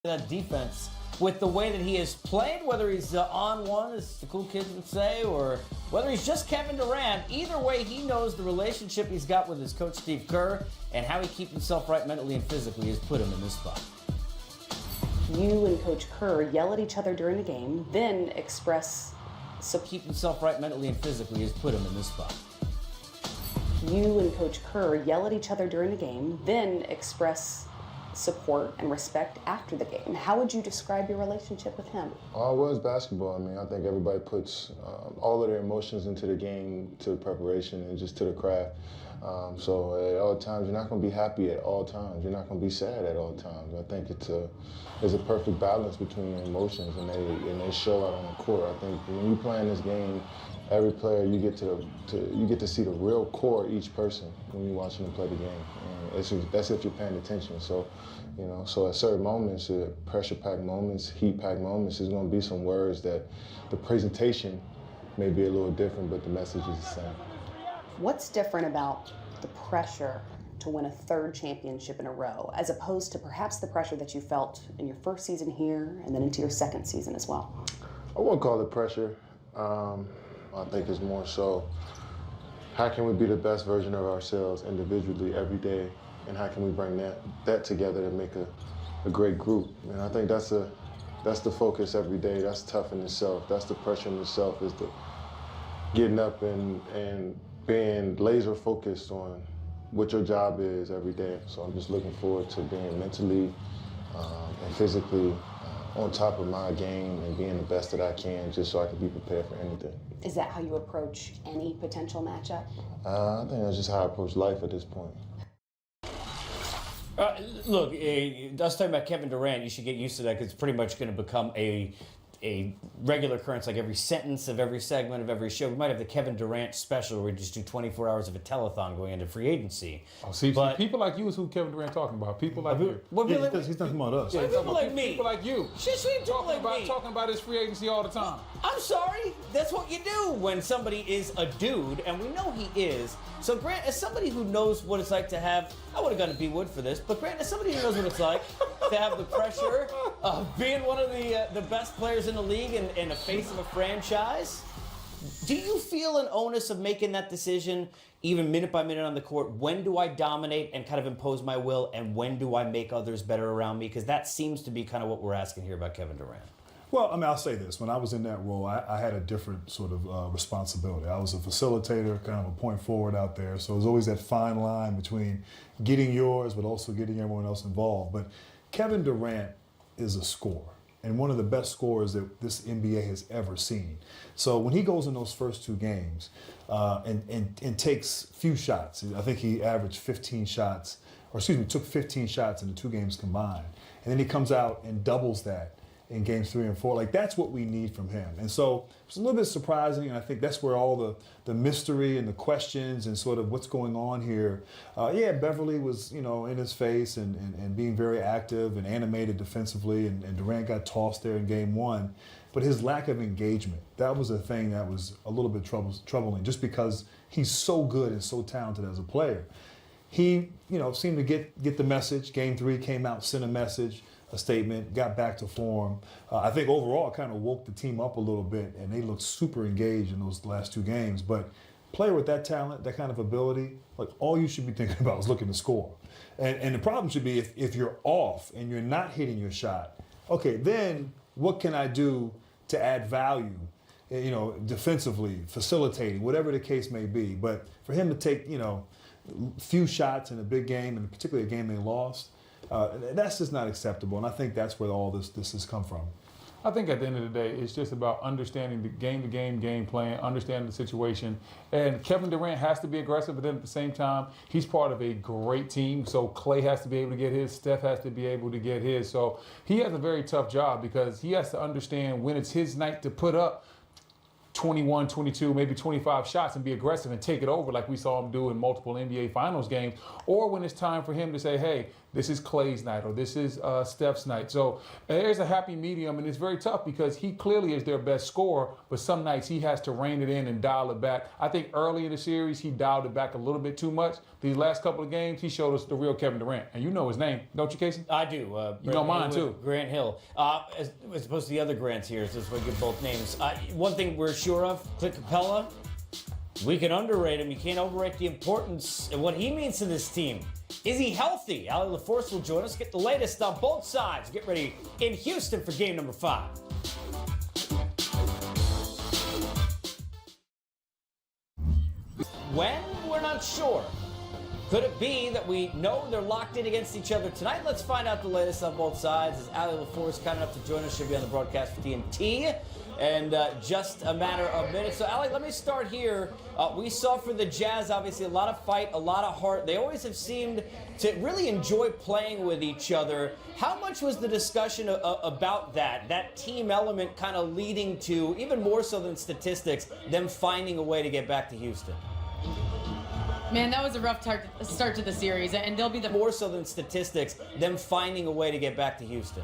that defense with the way that he has played, whether he's on one, as the cool kids would say, or whether he's just Kevin Durant. Either way, he knows the relationship he's got with his coach, Steve Kerr, and how he keeps himself right mentally and physically has put him in this spot. You and Coach Kerr yell at each other during a game, then express Keep himself right mentally and physically has put him in this spot. You and Coach Kerr yell at each other during a game, then express support and respect after the game. How would you describe your relationship with him? Oh, well, it's basketball. I mean, I think everybody puts all of their emotions into the game, to the preparation, and just to the craft. So at all times, you're not going to be happy at all times. You're not going to be sad at all times. I think it's a perfect balance between your emotions, and they show out on the court. I think when you play in this game, every player, you get to see the real core of each person when you're watching them play the game. And that's if you're paying attention. So, so at certain moments, pressure-packed moments, heat-packed moments, there's going to be some words that the presentation may be a little different, but the message is the same. What's different about the pressure to win a third championship in a row, as opposed to perhaps the pressure that you felt in your first season here and then into your second season as well? I wouldn't call it pressure. I think it's more so, how can we be the best version of ourselves individually every day, and how can we bring that together to make a great group? And I think that's the focus every day. That's tough in itself. That's the pressure in itself, is the getting up and being laser focused on what your job is every day. So I'm just looking forward to being mentally and physically on top of my game and being the best that I can, just so I can be prepared for anything. Is that how you approach any potential matchup? I think that's just how I approach life at this point. Look, us talking about Kevin Durant, you should get used to that, because it's pretty much going to become a regular occurrence, like every sentence of every segment of every show. We might have the Kevin Durant special where we just do 24 hours of a telethon going into free agency. Oh, see, people like you is who Kevin Durant talking about. People like you. Well, Yeah, he's talking about us. Yeah, people like me. People like you. Talking about his free agency all the time. I'm sorry, that's what you do when somebody is a dude, and we know he is. So Grant, as somebody who knows what it's like to have, I would have gone to B-Wood for this, but Grant, as somebody who knows what it's like to have the pressure of being one of the best players in the league and the face of a franchise, do you feel an onus of making that decision, even minute by minute on the court? When do I dominate and kind of impose my will, and when do I make others better around me? Because that seems to be kind of what we're asking here about Kevin Durant. Well, I mean, I'll say this. When I was in that role, I had a different sort of responsibility. I was a facilitator, kind of a point forward out there. So there's always that fine line between getting yours, but also getting everyone else involved. But Kevin Durant is a scorer, and one of the best scorers that this NBA has ever seen. So when he goes in those first two games and takes few shots, I think he averaged 15 shots, took 15 shots in the two games combined. And then he comes out and doubles that in games 3 and 4. Like, that's what we need from him. And so it's a little bit surprising, and I think that's where all the mystery and the questions and sort of what's going on here. Beverly was, in his face and being very active and animated defensively, and Durant got tossed there in game 1. But his lack of engagement, that was a thing that was a little bit troubling, just because he's so good and so talented as a player. He, seemed to get the message. Game 3 came out, sent a message, a statement, got back to form. I think overall it kind of woke the team up a little bit, and they looked super engaged in those last two games. But player with that talent, that kind of ability, like, all you should be thinking about is looking to score. And the problem should be if you're off and you're not hitting your shot, okay, then what can I do to add value, defensively, facilitating, whatever the case may be. But for him to take, few shots in a big game, and particularly a game they lost, that's just not acceptable, and I think that's where all this has come from. I think at the end of the day, it's just about understanding the game-to-game game plan, understanding the situation. And Kevin Durant has to be aggressive, but then at the same time, he's part of a great team. So Clay has to be able to get his, Steph has to be able to get his. So he has a very tough job, because he has to understand when it's his night to put up 21, 22, maybe 25 shots and be aggressive and take it over like we saw him do in multiple NBA Finals games, or when it's time for him to say, hey, this is Clay's night or this is Steph's night. So there's a happy medium, and it's very tough because he clearly is their best scorer, but some nights he has to rein it in and dial it back. I think early in the series he dialed it back a little bit too much. These last couple of games he showed us the real Kevin Durant, and you know his name, don't you, Casey? I do. You know mine too. Grant Hill. As opposed to the other Grants here, so we give both names. One thing we're sure of, Clint Capella, we can underrate him. You can't overrate the importance and what he means to this team. Is he healthy? Ali LaForce will join us. Get the latest on both sides. Get ready in Houston for game number 5. When? We're not sure. Could it be that we know they're locked in against each other tonight? Let's find out the latest on both sides. As Ali LaForce kind enough to join us, she'll be on the broadcast for TNT. And just a matter of minutes. So, Ali, let me start here. We saw for the Jazz, obviously, a lot of fight, a lot of heart. They always have seemed to really enjoy playing with each other. How much was the discussion about that team element kind of leading to, even more so than statistics, them finding a way to get back to Houston? Man, that was a rough start to the series, and they'll be the more so than statistics, them finding a way to get back to Houston.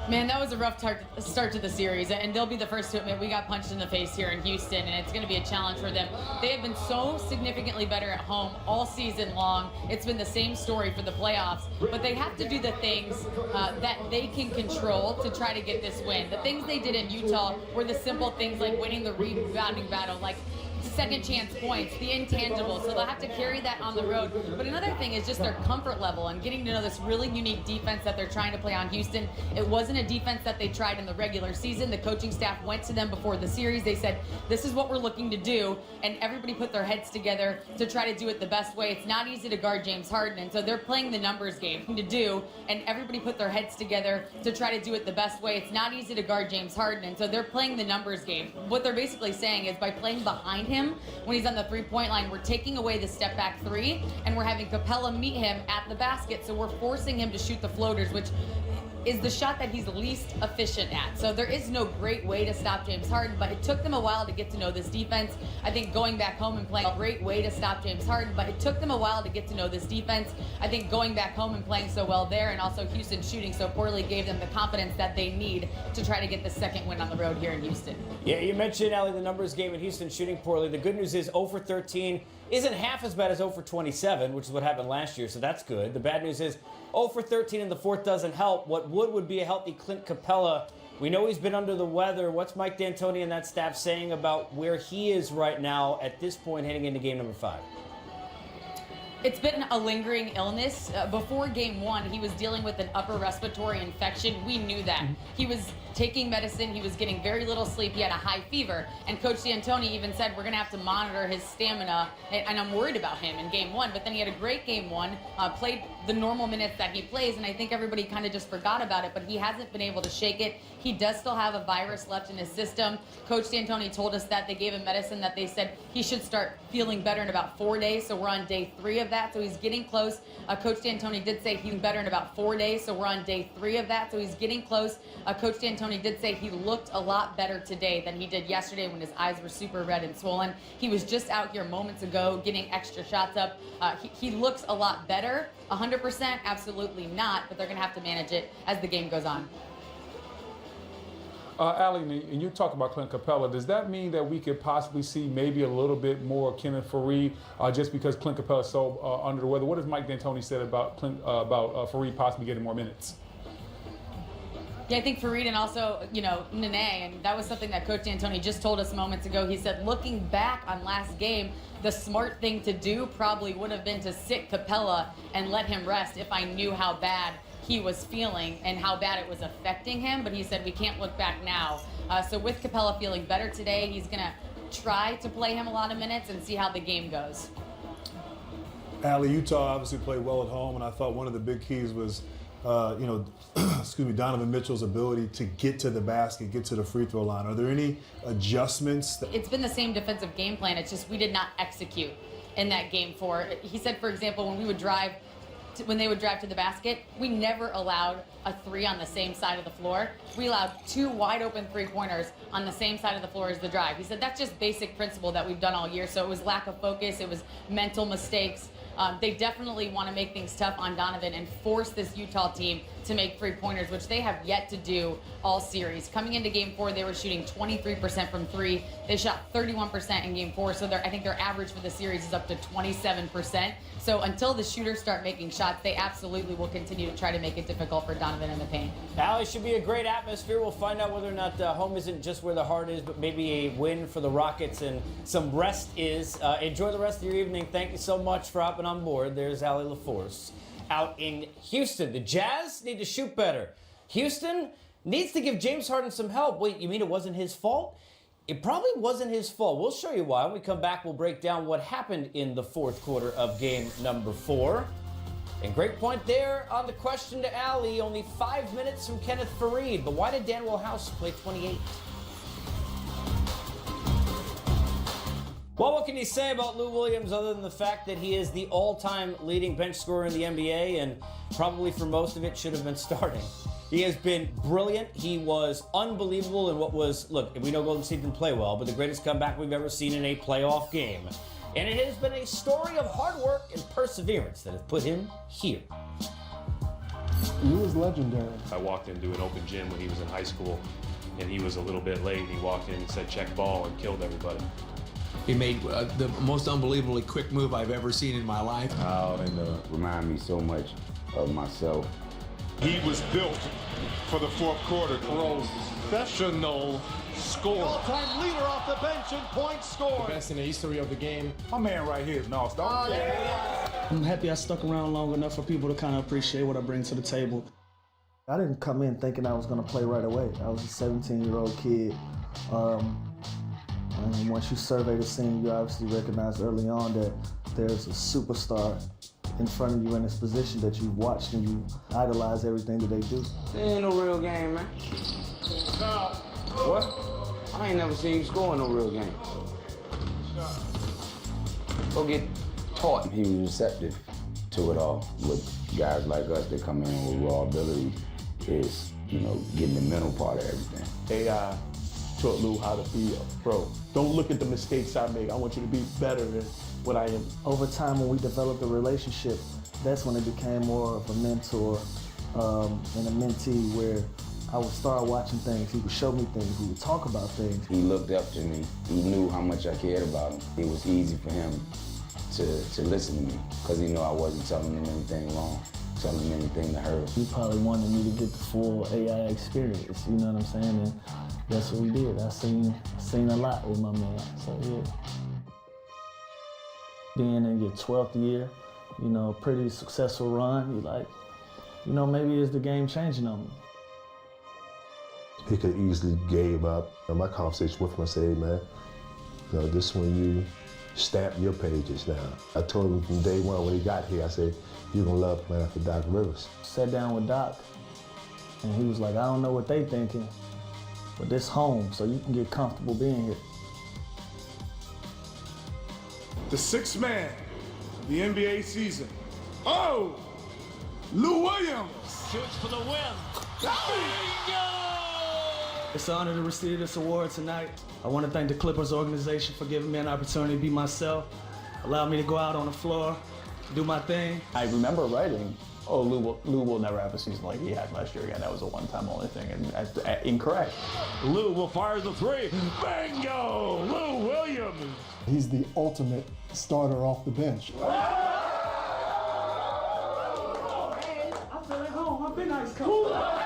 Man, that was a rough start to the series, and they'll be the first to admit we got punched in the face here in Houston, and it's going to be a challenge for them. They have been so significantly better at home all season long. It's been the same story for the playoffs, but they have to do the things that they can control to try to get this win. The things they did in Utah were the simple things like winning the rebounding battle, like second chance points, the intangibles, so they'll have to carry that on the road. But another thing is just their comfort level and getting to know this really unique defense that they're trying to play on Houston. It wasn't a defense that they tried in the regular season. The coaching staff went to them before the series. They said, this is what we're looking to do, and everybody put their heads together to try to do it the best way. It's not easy to guard James Harden, and so they're playing the numbers game to do, and everybody put their heads together to try to do it the best way. It's not easy to guard James Harden, and so they're playing the numbers game. What they're basically saying is by playing behind him when he's on the three-point line, we're taking away the step-back three, and we're having Capella meet him at the basket, so we're forcing him to shoot the floaters, which is the shot that he's least efficient at. So there is no great way to stop James Harden, but it took them a while to get to know this defense. I think going back home and playing a great way to stop James Harden, but it took them a while to get to know this defense. I think going back home and playing so well there, and also Houston shooting so poorly, gave them the confidence that they need to try to get the second win on the road here in Houston. Yeah, you mentioned, Ali, the numbers game in Houston shooting poorly. The good news is 0 for 13 isn't half as bad as 0 for 27, which is what happened last year, so that's good. The bad news is 0 for 13 in the fourth doesn't help. What would be a healthy Clint Capella? We know he's been under the weather. What's Mike D'Antoni and that staff saying about where he is right now at this point heading into game number 5? It's been a lingering illness. Before game 1, he was dealing with an upper respiratory infection. We knew that. He was taking medicine. He was getting very little sleep. He had a high fever. And Coach D'Antoni even said, we're going to have to monitor his stamina. And I'm worried about him in game 1. But then he had a great game 1, played the normal minutes that he plays. And I think everybody kind of just forgot about it. But he hasn't been able to shake it. He does still have a virus left in his system. Coach D'Antoni told us that they gave him medicine that they said he should start feeling better in about 4 days. So we're on day 3 of that. So he's getting close. Coach D'Antoni did say he's better in about 4 days. So we're on day 3 of that. So he's getting close. Coach D'Antoni did say he looked a lot better today than he did yesterday when his eyes were super red and swollen. He was just out here moments ago getting extra shots up. He looks a lot better. 100%? Absolutely not. But they're going to have to manage it as the game goes on. Ali, and you talk about Clint Capella. Does that mean that we could possibly see maybe a little bit more Kenneth Faried just because Clint Capella is so under the weather? What has Mike D'Antoni said about Faried possibly getting more minutes? Yeah, I think Faried and also, Nene, and that was something that Coach D'Antoni just told us moments ago. He said, looking back on last game, the smart thing to do probably would have been to sit Capella and let him rest if I knew how bad he was feeling and how bad it was affecting him. But he said, we can't look back now. So with Capella feeling better today, he's going to try to play him a lot of minutes and see how the game goes. Ali, Utah obviously played well at home, and I thought one of the big keys was Donovan Mitchell's ability to get to the basket, get to the free throw line. Are there any adjustments? It's been the same defensive game plan. It's just we did not execute in that game 4. He said, for example, when they would drive to the basket, we never allowed a 3 on the same side of the floor. We allowed 2 wide open 3-pointers on the same side of the floor as the drive. He said that's just basic principle that we've done all year. So it was lack of focus. It was mental mistakes. They definitely want to make things tough on Donovan and force this Utah team to make three-pointers, which they have yet to do all series. Coming into Game 4, they were shooting 23% from three. They shot 31% in Game 4, so I think their average for the series is up to 27%. So until the shooters start making shots, they absolutely will continue to try to make it difficult for Donovan in the paint. Allie, should be a great atmosphere. We'll find out whether or not home isn't just where the heart is, but maybe a win for the Rockets and some rest is. Enjoy the rest of your evening. Thank you so much for hopping on board. There's Allie LaForce out in Houston. The Jazz need to shoot better. Houston needs to give James Harden some help. Wait, you mean it wasn't his fault? It probably wasn't his fault. We'll show you why. When we come back, we'll break down what happened in the fourth quarter of game number 4. And great point there on the question to Allie. Only 5 minutes from Kenneth Faried. But why did Danwell House play 28? Well, what can you say about Lou Williams other than the fact that he is the all-time leading bench scorer in the NBA and probably for most of it should have been starting? He has been brilliant. He was unbelievable in what was, look, we know Golden State didn't play well, but the greatest comeback we've ever seen in a playoff game. And it has been a story of hard work and perseverance that has put him here. He was legendary. I walked into an open gym when he was in high school, and he was a little bit late. He walked in and said, check ball, and killed everybody. He made the most unbelievably quick move I've ever seen in my life. And remind me so much of myself. He was built for the fourth quarter. Professional scorer. All-time leader off the bench in points scored. The best in the history of the game. My man right here is an all-star. Oh, yeah. I'm happy I stuck around long enough for people to kind of appreciate what I bring to the table. I didn't come in thinking I was going to play right away. I was a 17-year-old kid. And once you survey the scene, you obviously recognize early on that there's a superstar in front of you in this position that you've watched and you idolize everything that they do. It ain't no real game, man. What? I ain't never seen you score in no real game. Go get taught. He was receptive to it all. With guys like us that come in with raw ability is, getting the mental part of everything. AI taught Lou how to be a pro. Don't look at the mistakes I make. I want you to be better than what I am. Over time, when we developed a relationship, that's when it became more of a mentor and a mentee where I would start watching things, he would show me things, we would talk about things. He looked up to me. He knew how much I cared about him. It was easy for him to listen to me because he knew I wasn't telling him anything wrong, telling him anything to hurt. He probably wanted me to get the full AI experience, you know what I'm saying? And that's what we did. I seen a lot with my man, so yeah. Being in your 12th year, pretty successful run, you're like, maybe it's the game changing on me. He could easily gave up. In my conversation with him, I said, hey man, this is when you stamp your pages now. I told him from day one when he got here, I said, you're gonna love playing after Doc Rivers. Sat down with Doc, and he was like, I don't know what they thinking, but this home, so you can get comfortable being here. The sixth man of the NBA season. Oh, Lou Williams. Shoots for the win. It's an honor to receive this award tonight. I want to thank the Clippers organization for giving me an opportunity to be myself, allow me to go out on the floor, do my thing. I remember writing, Lou will never have a season like he had last year again. That was a one-time only thing, and incorrect. Lou will fire the three. Bingo! Lou Williams. He's the ultimate starter off the bench. I feel at home. I've been nice coach.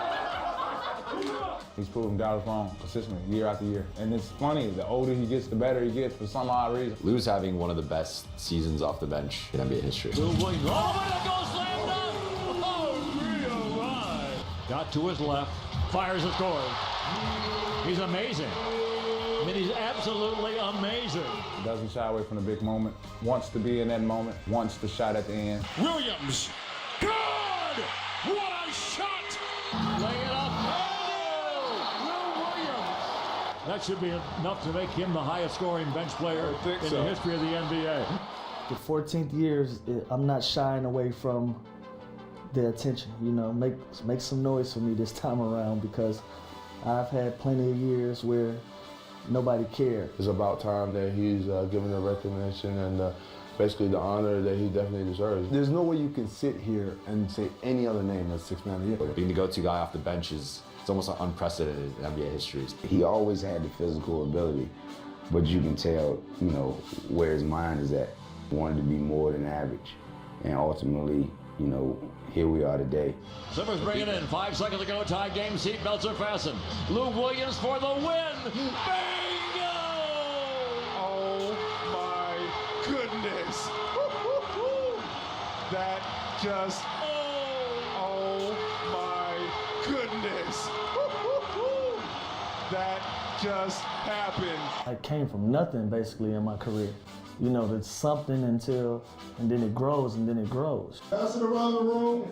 He's proven guys wrong consistently, year after year. And it's funny, the older he gets, the better he gets for some odd reason. Lou's having one of the best seasons off the bench in NBA history. Lou Williams. Oh, it goes slam dunk. Oh, real right. Got to his left, fires and scores. He's amazing. I mean, he's absolutely amazing. Doesn't shy away from the big moment, wants to be in that moment, wants the shot at the end. Williams. Good! What a shot! Lay it up. That should be enough to make him the highest scoring bench player in the history of the NBA. The 14th years, I'm not shying away from the attention. Make some noise for me this time around because I've had plenty of years where nobody cared. It's about time that he's given the recognition and basically the honor that he definitely deserves. There's no way you can sit here and say any other name as Sixth Man of the Year. Being the go-to guy off the bench is it's almost unprecedented in NBA history. He always had the physical ability, but you can tell, you know, where his mind is at. He wanted to be more than average. And ultimately, you know, here we are today. Simmons bringing in 5 seconds to go. Tie game. Seat belts are fastened. Lou Williams for the win. Bingo! Oh my goodness. That just, oh my goodness. That just happened. I came from nothing basically in my career. You know, there's something and then it grows and then it grows. Pass it around the room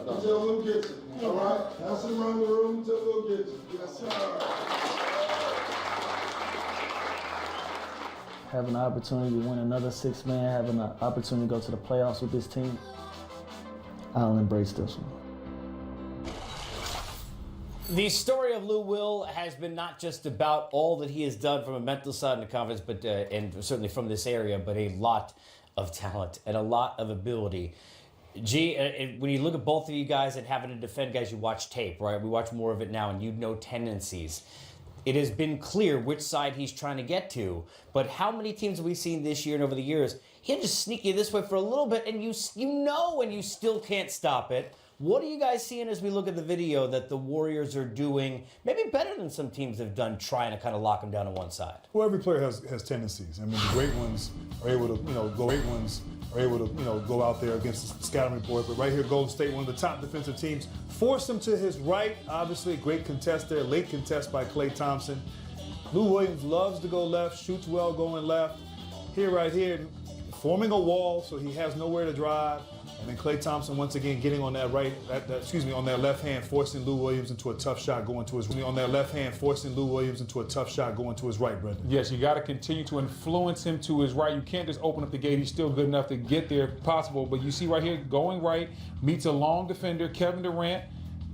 until Lou gets it. All right? Pass it around the room until Lou gets it. Yes, sir. Having the opportunity to win another six man, having the opportunity to go to the playoffs with this team, I'll embrace this one. The story of Lou Will has been not just about all that he has done from a mental side and a confidence, but and certainly from this area, but a lot of talent and a lot of ability. When you look at both of you guys and having to defend guys, you watch tape, right? We watch more of it now, and you know tendencies. It has been clear which side he's trying to get to, but how many teams have we seen this year and over the years? He'll just sneak you this way for a little bit, and you know, and you still can't stop it. What are you guys seeing as we look at the video that the Warriors are doing, maybe better than some teams have done, trying to kind of lock them down on one side? Well, every player has tendencies. I mean, the great ones are able to, go out there against the scouting report. But right here, Golden State, one of the top defensive teams, forced him to his right. Obviously, a great contest there, late contest by Klay Thompson. Lou Williams loves to go left, shoots well going left. Right here, forming a wall so he has nowhere to drive. And then Klay Thompson once again getting on that on that left hand, forcing Lou Williams into a tough shot going to his right, Bredan. Yes, you got to continue to influence him to his right. You can't just open up the gate. He's still good enough to get there if possible. But you see right here, going right, meets a long defender, Kevin Durant.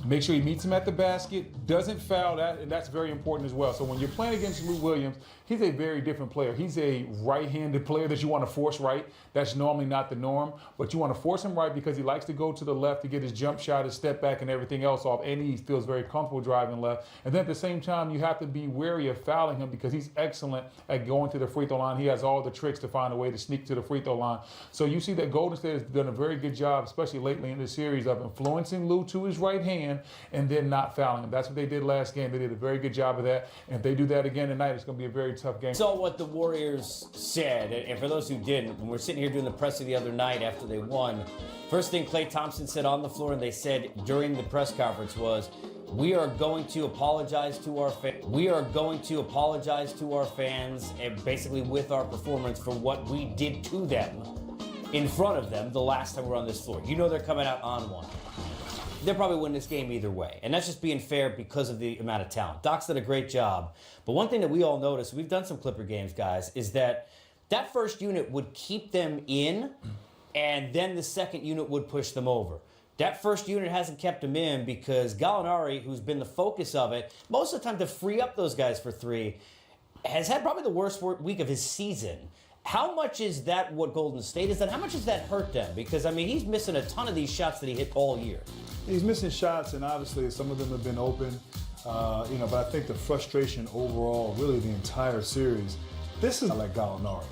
Make sure he meets him at the basket, doesn't foul that, and that's very important as well. So when you're playing against Lou Williams, he's a very different player. He's a right-handed player that you want to force right. That's normally not the norm, but you want to force him right because he likes to go to the left to get his jump shot, his step back, and everything else off, and he feels very comfortable driving left. And then at the same time, you have to be wary of fouling him because he's excellent at going to the free throw line. He has all the tricks to find a way to sneak to the free throw line. So you see that Golden State has done a very good job, especially lately in this series, of influencing Lou to his right hand and then not fouling him. That's what they did last game. They did a very good job of that. And if they do that again tonight, it's going to be a very tough game. So what the Warriors said, and for those who didn't, when we're sitting here doing the presser the other night after they won, first thing Klay Thompson said on the floor and they said during the press conference was, we are going to apologize to our fans. We are going to apologize to our fans and basically with our performance for what we did to them in front of them the last time we were on this floor. You know they're coming out on one. They'll probably win this game either way. And that's just being fair because of the amount of talent. Doc's did a great job. But one thing that we all noticed, we've done some Clipper games, guys, is that first unit would keep them in, and then the second unit would push them over. That first unit hasn't kept them in because Gallinari, who's been the focus of it, most of the time to free up those guys for three, has had probably the worst week of his season. How much is that what Golden State has done? How much does that hurt them? Because, I mean, he's missing a ton of these shots that he hit all year. He's missing shots, and obviously some of them have been open. But I think the frustration overall, really the entire series, this is like Gallinari.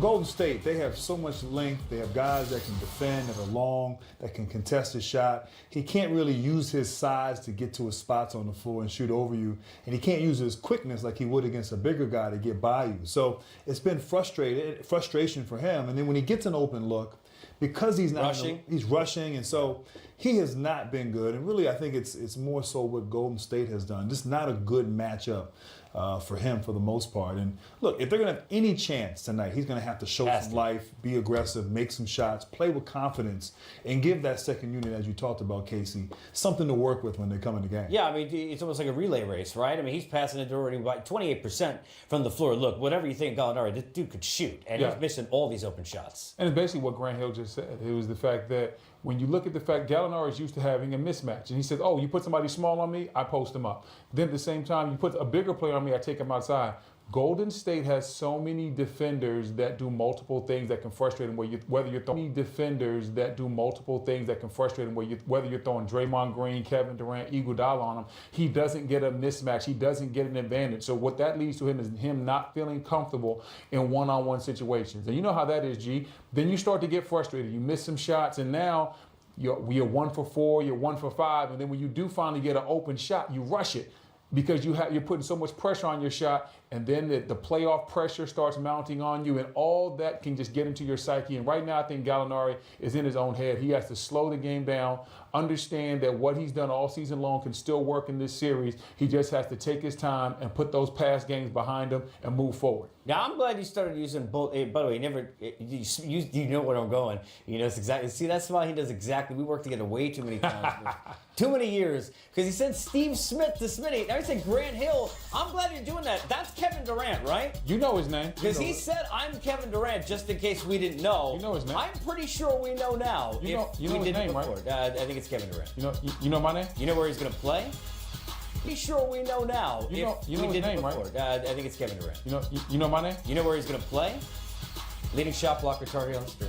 Golden State, they have so much length. They have guys that can defend, that are long, that can contest his shot. He can't really use his size to get to his spots on the floor and shoot over you. And he can't use his quickness like he would against a bigger guy to get by you. So it's been frustration for him. And then when he gets an open look, because he's not rushing. He's rushing, and so he has not been good. And really, I think it's more so what Golden State has done. Just not a good matchup for him for the most part. And look, if they're going to have any chance tonight, he's going to have to show some life, be aggressive, make some shots, play with confidence, and give that second unit, as you talked about, Casey, something to work with when they come in the game. Yeah, I mean, it's almost like a relay race, right? I mean, he's passing it already by 28% from the floor. Look, whatever you think, Gallinari, this dude could shoot, and he's missing all these open shots. And it's basically what Grant Hill just said. It was the fact that when you look at the fact Gallinari is used to having a mismatch, and he says, oh, you put somebody small on me, I post him up. Then at the same time, you put a bigger player on me, I take him outside. Golden State has so many defenders that do multiple things that can frustrate him. Whether you're throwing defenders that do multiple things that can frustrate him, whether you're throwing Draymond Green, Kevin Durant, Iguodala on him, he doesn't get a mismatch. He doesn't get an advantage. So what that leads to him is him not feeling comfortable in one-on-one situations. And you know how that is, G. Then you start to get frustrated. You miss some shots, and now you're 1 for 4, you're 1 for 5, and then when you do finally get an open shot, you rush it because you're putting so much pressure on your shot, and then the playoff pressure starts mounting on you, and all that can just get into your psyche. And right now, I think Gallinari is in his own head. He has to slow the game down, understand that what he's done all season long can still work in this series. He just has to take his time and put those past games behind him and move forward. Now, I'm glad you started using both. By the way, you know where I'm going. You know, it's exactly. See, that's why he does exactly. We worked together way too many times. Too many years. Because he said Steve Smith to Smitty. Now he said Grant Hill. I'm glad you're doing that. That's Kevin Durant, right? You know his name. Because he said, I'm Kevin Durant, just in case we didn't know. You know his name. I'm pretty sure we know now. You know his name, right? I think it's Kevin Durant. You know my name? You know where he's going to play? Pretty sure we know now. You know his name, right? I think it's Kevin Durant. You know my name? You know where he's going to play? Leading shot blocker, Tar Heel history.